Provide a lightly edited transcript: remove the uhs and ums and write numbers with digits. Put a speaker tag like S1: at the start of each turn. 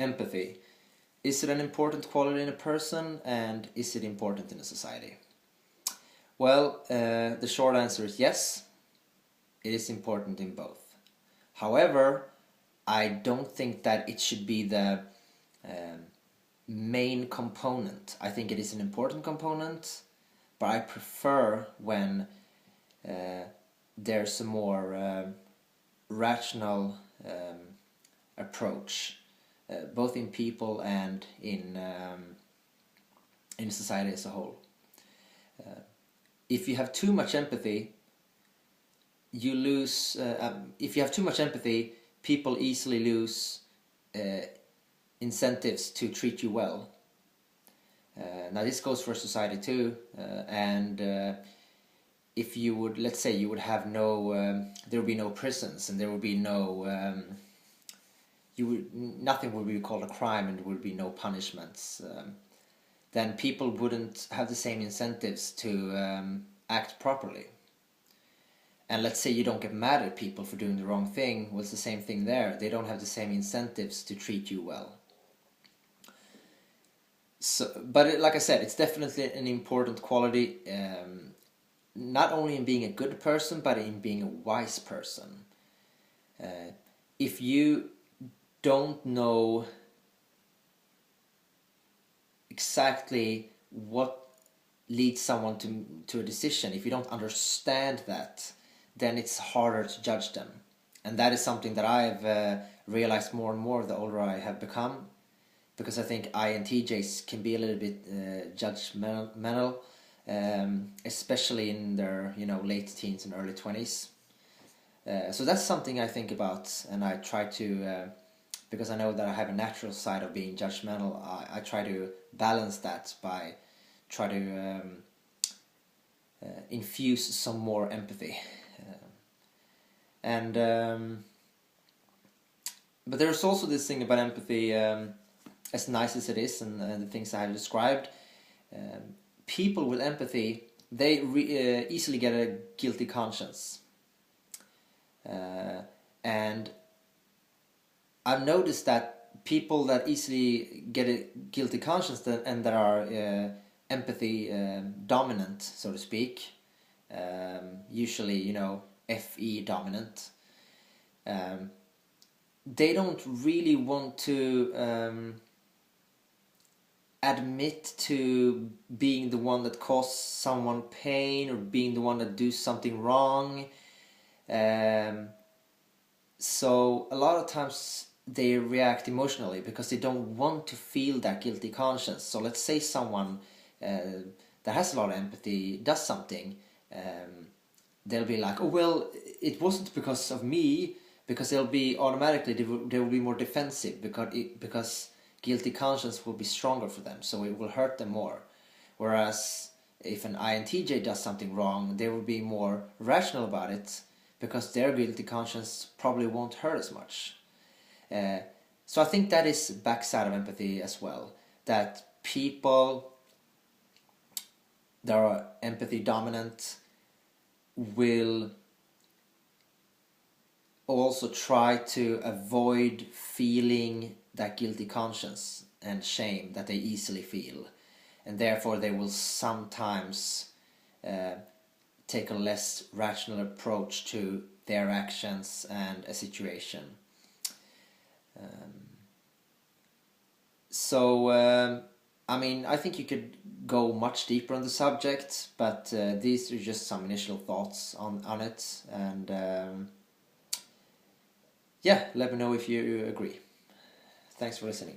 S1: empathy. Is it an important quality in a person, and is it important in a society? Well, the short answer is yes, it is important in both. However, I don't think that it should be the main component. I think it is an important component, but I prefer when there's a more rational approach, both in people and in society as a whole. If you have too much empathy, you lose. If you have too much empathy, people easily lose incentives to treat you well. Now this goes for society too, and if you would, let's say you would have no, there would be no prisons, and there would be no, nothing would be called a crime, and there would be no punishments. Then people wouldn't have the same incentives to act properly. And let's say you don't get mad at people for doing the wrong thing, well, it's the same thing there. They don't have the same incentives to treat you well. So, but like I said, it's definitely an important quality, not only in being a good person, but in being a wise person. If you don't know exactly what leads someone to a decision, if you don't understand that, then it's harder to judge them. And that is something that I've realized more and more the older I have become, because I think INTJs can be a little bit judgmental, especially in their late teens and early 20s. So that's something I think about, and I try to, because I know that I have a natural side of being judgmental, I try to balance that by try to infuse some more empathy. But there's also this thing about empathy, as nice as it is, and the things I have described, people with empathy, they easily get a guilty conscience. And I've noticed that people that easily get a guilty conscience and that are empathy dominant, so to speak, usually, FE dominant, they don't really want to admit to being the one that caused someone pain, or being the one that do something wrong. So a lot of times they react emotionally because they don't want to feel that guilty conscience. So let's say someone that has a lot of empathy does something, they'll be like, oh well, it wasn't because of me, because they'll be automatically, they will be more defensive because guilty conscience will be stronger for them, so it will hurt them more. Whereas if an INTJ does something wrong, they will be more rational about it, because their guilty conscience probably won't hurt as much. So I think that is the backside of empathy as well, that people that are empathy dominant will also try to avoid feeling that guilty conscience and shame that they easily feel, and therefore they will sometimes take a less rational approach to their actions and a situation. I think you could go much deeper on the subject, but these are just some initial thoughts on it, and let me know if you agree. Thanks for listening.